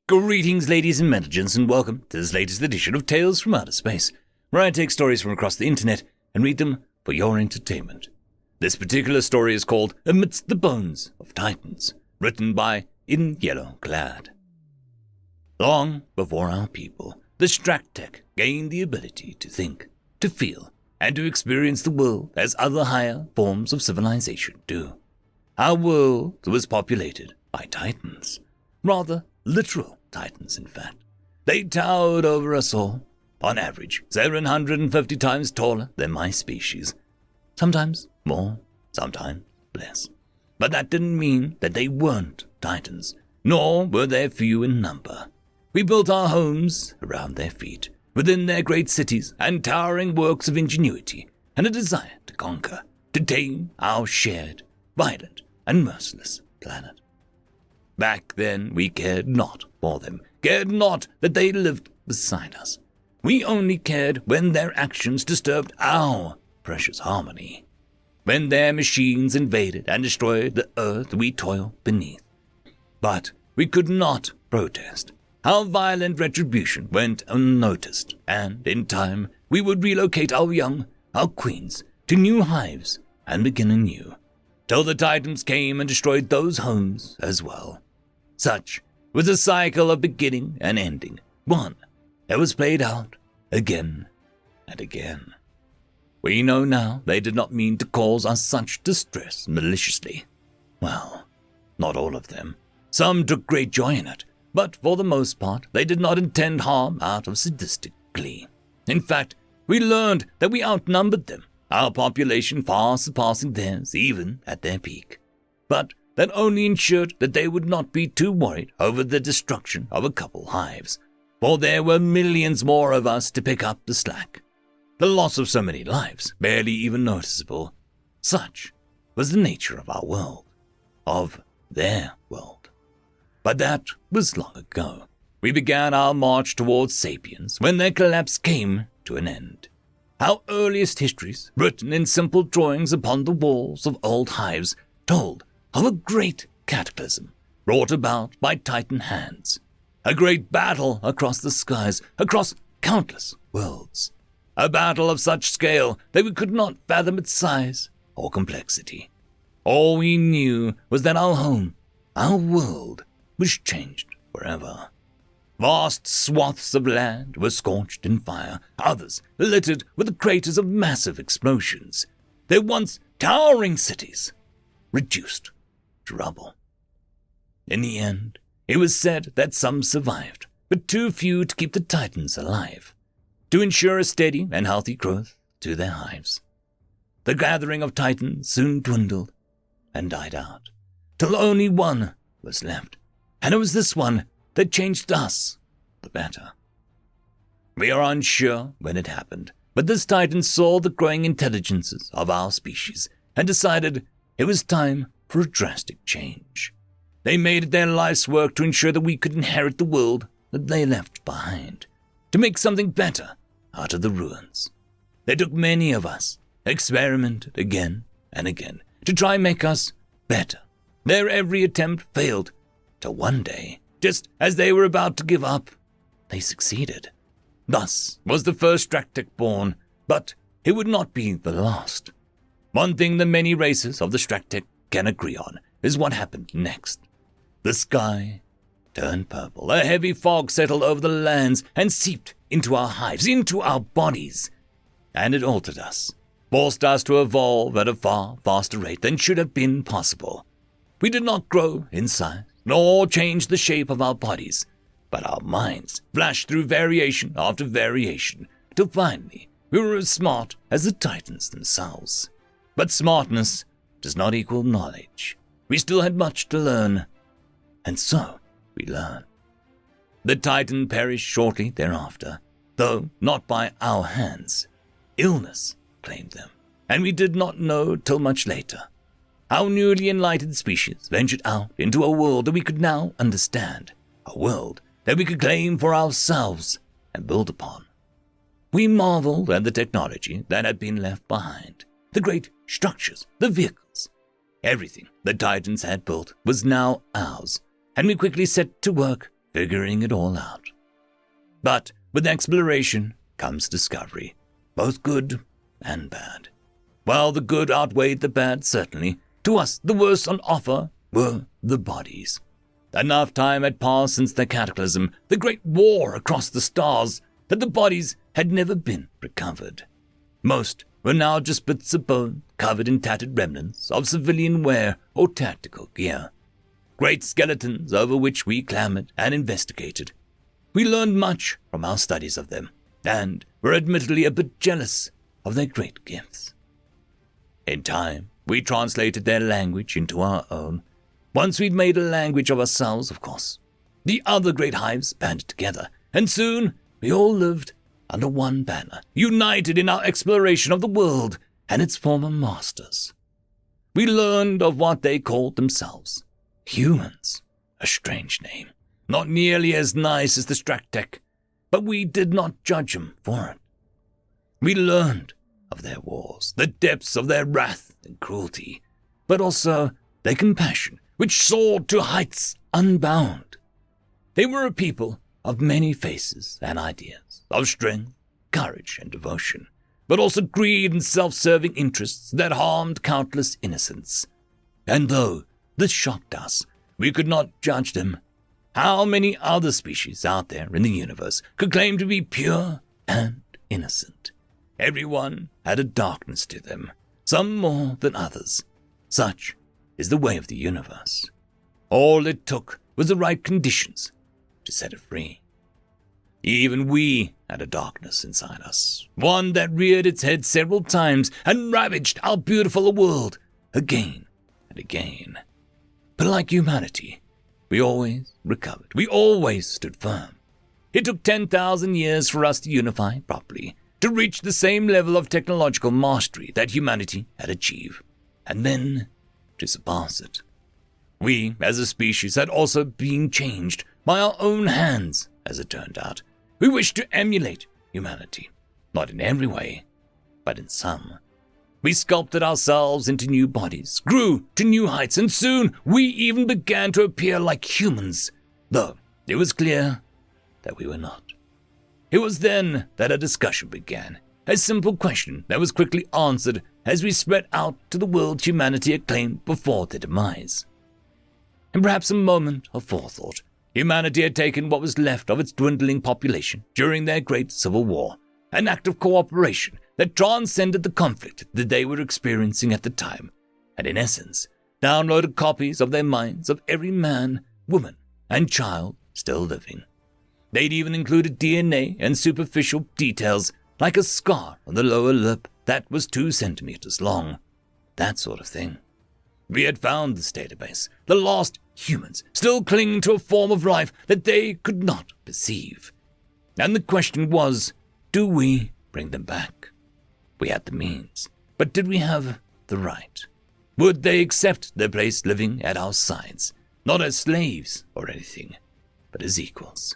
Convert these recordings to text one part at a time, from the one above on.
Greetings, ladies and gentlemen, and welcome to this latest edition of Tales from Outer Space, where I take stories from across the internet and read them for your entertainment. This particular story is called Amidst the Bones of Titans, written by In Yellow Clad. Long before our people, the Straktech gained the ability to think, to feel, and to experience the world as other higher forms of civilization do. Our world was populated by Titans, rather literal Titans, in fact. They towered over us all, on average 750 times taller than my species. Sometimes more, sometimes less. But that didn't mean that they weren't Titans, nor were they few in number. We built our homes around their feet, within their great cities and towering works of ingenuity, and a desire to conquer, to tame our shared, violent, and merciless planet. Back then, we cared not for them, cared not that they lived beside us. We only cared when their actions disturbed our precious harmony, when their machines invaded and destroyed the earth we toil beneath. But we could not protest. Our violent retribution went unnoticed, and in time we would relocate our young, our queens, to new hives and begin anew, till the Titans came and destroyed those homes as well. Such was a cycle of beginning and ending, one that was played out again and again. We know now they did not mean to cause us such distress maliciously. Well, not all of them. Some took great joy in it, but for the most part they did not intend harm out of sadistic glee. In fact, we learned that we outnumbered them, our population far surpassing theirs even at their peak. But that only ensured that they would not be too worried over the destruction of a couple hives, for there were millions more of us to pick up the slack. The loss of so many lives, barely even noticeable. Such was the nature of our world, of their world. But that was long ago. We began our march towards sapience when their collapse came to an end. Our earliest histories, written in simple drawings upon the walls of old hives, told of a great cataclysm brought about by Titan hands, a great battle across the skies, across countless worlds, a battle of such scale that we could not fathom its size or complexity. All we knew was that our home, our world, was changed forever. Vast swaths of land were scorched in fire, others littered with the craters of massive explosions. Their once towering cities reduced to rubble. In the end, it was said that some survived, but too few to keep the Titans alive, to ensure a steady and healthy growth to their hives. The gathering of Titans soon dwindled and died out, till only one was left, and it was this one that changed us the better. We are unsure when it happened, but this Titan saw the growing intelligences of our species and decided it was time for a drastic change. They made it their life's work to ensure that we could inherit the world that they left behind, to make something better out of the ruins. They took many of us, experimented again and again to try and make us better. Their every attempt failed, till one day, just as they were about to give up, they succeeded. Thus was the first Straktech born, but it would not be the last. One thing the many races of the Straktech can agree on is what happened next. The sky turned purple. A heavy fog settled over the lands and seeped into our hives, into our bodies. And it altered us, forced us to evolve at a far faster rate than should have been possible. We did not grow in size, nor change the shape of our bodies, but our minds flashed through variation after variation, till finally we were as smart as the Titans themselves. But smartness does not equal knowledge. We still had much to learn, and so we learned. The Titan perished shortly thereafter, though not by our hands. Illness claimed them, and we did not know till much later. Our newly enlightened species ventured out into a world that we could now understand, a world that we could claim for ourselves and build upon. We marveled at the technology that had been left behind, the great structures, the vehicles. Everything the Titans had built was now ours, and we quickly set to work figuring it all out. But with exploration comes discovery, both good and bad. While the good outweighed the bad, certainly, to us the worst on offer were the bodies. Enough time had passed since the cataclysm, the great war across the stars, that the bodies had never been recovered. Most were now just bits of bone covered in tattered remnants of civilian wear or tactical gear. Great skeletons over which we clambered and investigated. We learned much from our studies of them, and were admittedly a bit jealous of their great gifts. In time, we translated their language into our own. Once we'd made a language of ourselves, of course. The other great hives banded together, and soon we all lived under one banner, united in our exploration of the world and its former masters. We learned of what they called themselves. Humans, a strange name, not nearly as nice as the Stratec, but we did not judge them for it. We learned of their wars, the depths of their wrath and cruelty, but also their compassion, which soared to heights unbound. They were a people of many faces and ideas, of strength, courage, and devotion, but also greed and self-serving interests that harmed countless innocents. And though this shocked us, we could not judge them. How many other species out there in the universe could claim to be pure and innocent? Everyone had a darkness to them, some more than others. Such is the way of the universe. All it took was the right conditions to set it free. Even we had a darkness inside us, one that reared its head several times and ravaged our beautiful world again and again. But like humanity, we always recovered. We always stood firm. It took 10,000 years for us to unify properly, to reach the same level of technological mastery that humanity had achieved, and then to surpass it. We, as a species, had also been changed by our own hands, as it turned out. We wished to emulate humanity, not in every way, but in some. We sculpted ourselves into new bodies, grew to new heights, and soon we even began to appear like humans, though it was clear that we were not. It was then that a discussion began, a simple question that was quickly answered as we spread out to the world humanity had claimed before their demise. In perhaps a moment of forethought, humanity had taken what was left of its dwindling population during their great civil war, an act of cooperation that transcended the conflict that they were experiencing at the time, and in essence, downloaded copies of their minds of every man, woman, and child still living. They'd even included DNA and superficial details, like a scar on the lower lip that was 2 centimeters long. That sort of thing. We had found this database, the lost humans, still clinging to a form of life that they could not perceive. And the question was, do we bring them back? We had the means, but did we have the right? Would they accept their place living at our sides, not as slaves or anything, but as equals?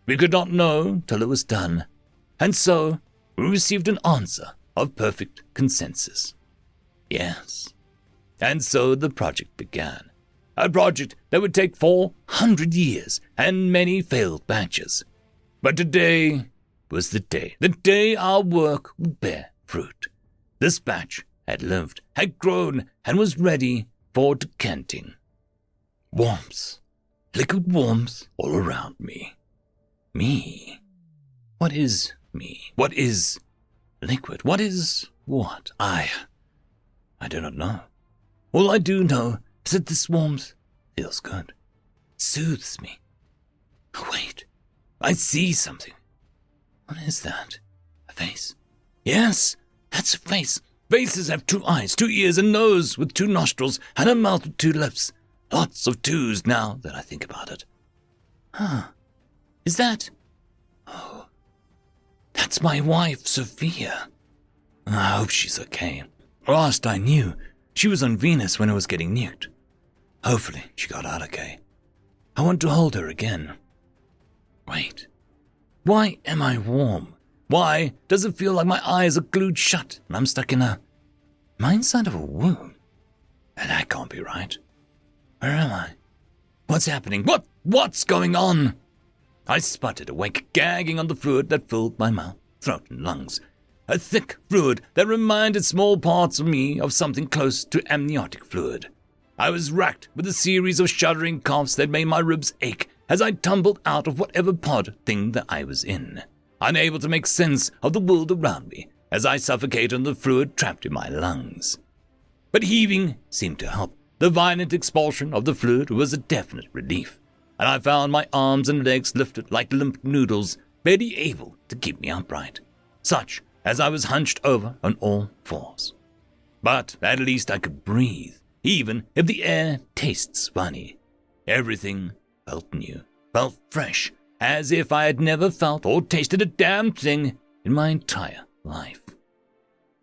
We could not know till it was done, and so we received an answer of perfect consensus. Yes. And so the project began. A project that would take 400 years and many failed batches. But today was the day our work would bear fruit. This batch had lived, had grown, and was ready for decanting. Warmth, liquid warmth all around me. Me? What is me? What is liquid? What is what? I do not know. All I do know is that this warmth feels good. It soothes me. Oh, wait. I see something. What is that? A face? Yes, that's a face. Faces have 2 eyes, 2 ears, a nose with 2 nostrils, and a mouth with 2 lips. Lots of 2s now that I think about it. Huh. Is that? Oh. That's my wife, Sophia. I hope she's okay. Last I knew, she was on Venus when it was getting nuked. Hopefully, she got out okay. I want to hold her again. Wait. Why am I warm? Why does it feel like my eyes are glued shut and I'm stuck in a... Am I inside of a womb? And that can't be right. Where am I? What's happening? What's going on? I sputtered awake, gagging on the fluid that filled my mouth, throat, and lungs. A thick fluid that reminded small parts of me of something close to amniotic fluid. I was racked with a series of shuddering coughs that made my ribs ache as I tumbled out of whatever pod thing that I was in, unable to make sense of the world around me as I suffocated on the fluid trapped in my lungs. But heaving seemed to help. The violent expulsion of the fluid was a definite relief, and I found my arms and legs lifted like limp noodles, barely able to keep me upright, such as I was hunched over on all fours. But at least I could breathe, even if the air tastes funny. Everything felt new, felt fresh, as if I had never felt or tasted a damn thing in my entire life.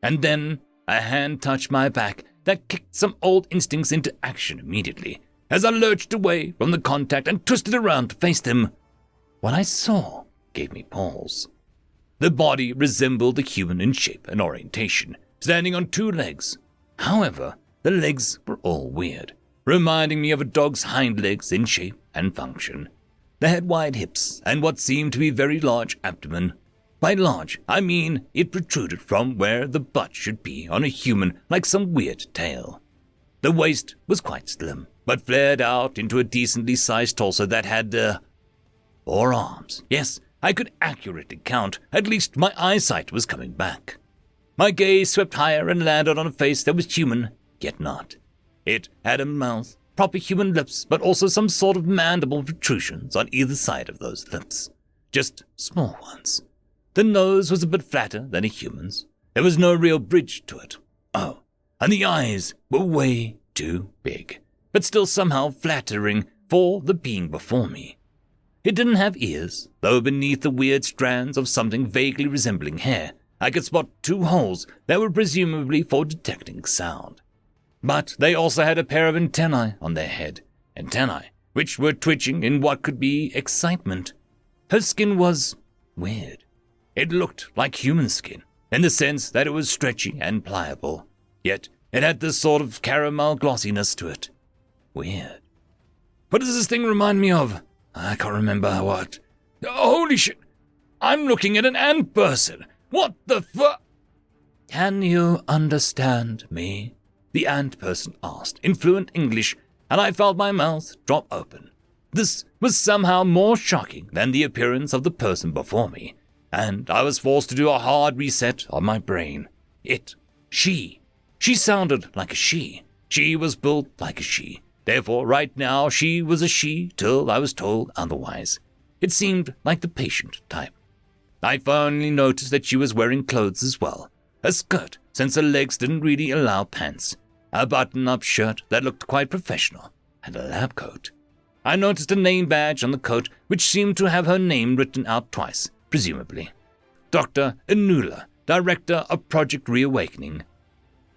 And then a hand touched my back that kicked some old instincts into action immediately, as I lurched away from the contact and twisted around to face them. What I saw gave me pause. The body resembled a human in shape and orientation, standing on 2 legs. However, the legs were all weird, reminding me of a dog's hind legs in shape and function. They had wide hips and what seemed to be very large abdomen. By large, I mean it protruded from where the butt should be on a human like some weird tail. The waist was quite slim, but flared out into a decently sized torso that had 4 arms. Yes, I could accurately count. At least my eyesight was coming back. My gaze swept higher and landed on a face that was human, yet not. It had a mouth, proper human lips, but also some sort of mandible protrusions on either side of those lips. Just small ones. The nose was a bit flatter than a human's. There was no real bridge to it. Oh, and the eyes were way too big, but still somehow flattering for the being before me. It didn't have ears, though beneath the weird strands of something vaguely resembling hair, I could spot 2 holes that were presumably for detecting sound. But they also had a pair of antennae on their head, antennae which were twitching in what could be excitement. Her skin was weird. It looked like human skin, in the sense that it was stretchy and pliable, yet it had this sort of caramel glossiness to it. Weird. What does this thing remind me of? I can't remember what. Holy shit! I'm looking at an ant person! What the fuck? Can you understand me? The ant person asked in fluent English, and I felt my mouth drop open. This was somehow more shocking than the appearance of the person before me, and I was forced to do a hard reset on my brain. She sounded like a she. She was built like a she. Therefore, right now, she was a she till I was told otherwise. It seemed like the patient type. I finally noticed that she was wearing clothes as well. A skirt, since her legs didn't really allow pants. A button-up shirt that looked quite professional, and a lab coat. I noticed a name badge on the coat, which seemed to have her name written out twice, presumably. Dr. Anula, Director of Project Reawakening.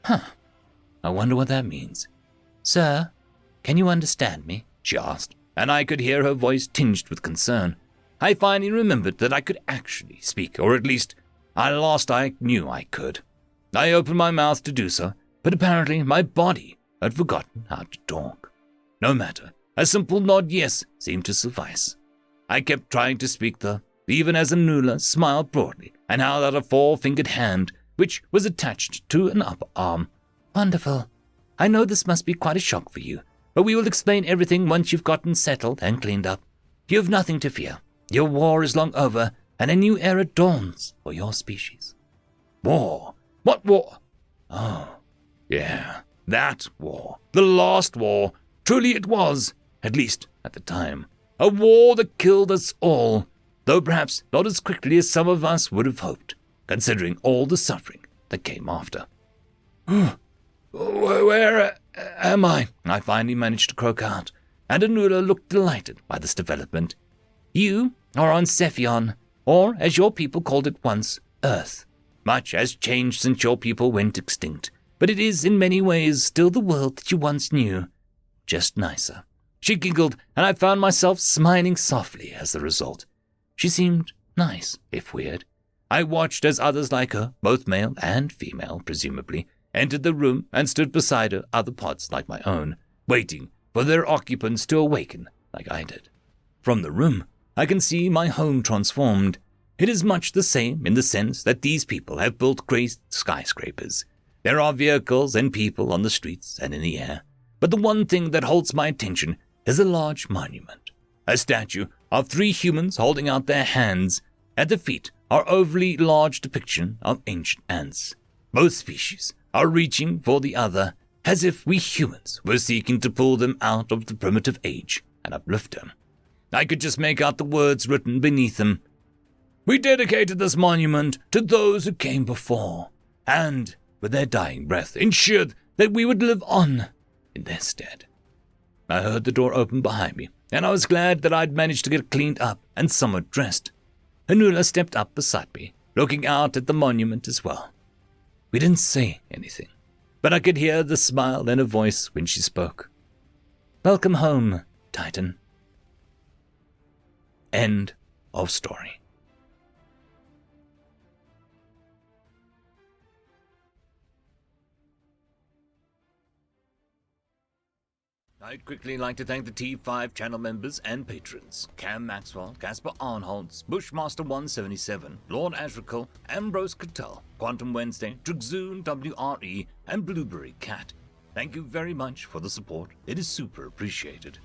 I wonder what that means. Sir, can you understand me? She asked, and I could hear her voice tinged with concern. I finally remembered that I could actually speak, or at least, I knew I could. I opened my mouth to do so, but apparently my body had forgotten how to talk. No matter, a simple nod yes seemed to suffice. I kept trying to speak though, even as Anula smiled broadly and held out a 4-fingered hand, which was attached to an upper arm. Wonderful. I know this must be quite a shock for you, but we will explain everything once you've gotten settled and cleaned up. You have nothing to fear. Your war is long over, and a new era dawns for your species. War? What war? Oh, yeah, that war. The last war. Truly it was, at least at the time. A war that killed us all, though perhaps not as quickly as some of us would have hoped, considering all the suffering that came after. Where am I? I finally managed to croak out, and Anula looked delighted by this development. You are on Cephion, or, as your people called it once, Earth. Much has changed since your people went extinct, but it is in many ways still the world that you once knew. Just nicer. She giggled, and I found myself smiling softly as the result. She seemed nice, if weird. I watched as others like her, both male and female, presumably, entered the room and stood beside her, other pods like my own, waiting for their occupants to awaken like I did. From the room, I can see my home transformed. It is much the same in the sense that these people have built great skyscrapers. There are vehicles and people on the streets and in the air, but the one thing that holds my attention is a large monument. A statue of 3 humans holding out their hands. At the feet are overly large depiction of ancient ants. Both species are reaching for the other, as if we humans were seeking to pull them out of the primitive age and uplift them. I could just make out the words written beneath them. We dedicated this monument to those who came before, and, with their dying breath, ensured that we would live on in their stead. I heard the door open behind me, and I was glad that I'd managed to get cleaned up and somewhat dressed. Anula stepped up beside me, looking out at the monument as well. We didn't say anything, but I could hear the smile in her voice when she spoke. Welcome home, Titan. End of story. I'd quickly like to thank the T5 channel members and patrons: Cam Maxwell, Casper Arnholtz, Bushmaster 177, Lord Azrakal, Ambrose Cattell, Quantum Wednesday, Drigzoon WRE, and Blueberry Cat. Thank you very much for the support. It is super appreciated.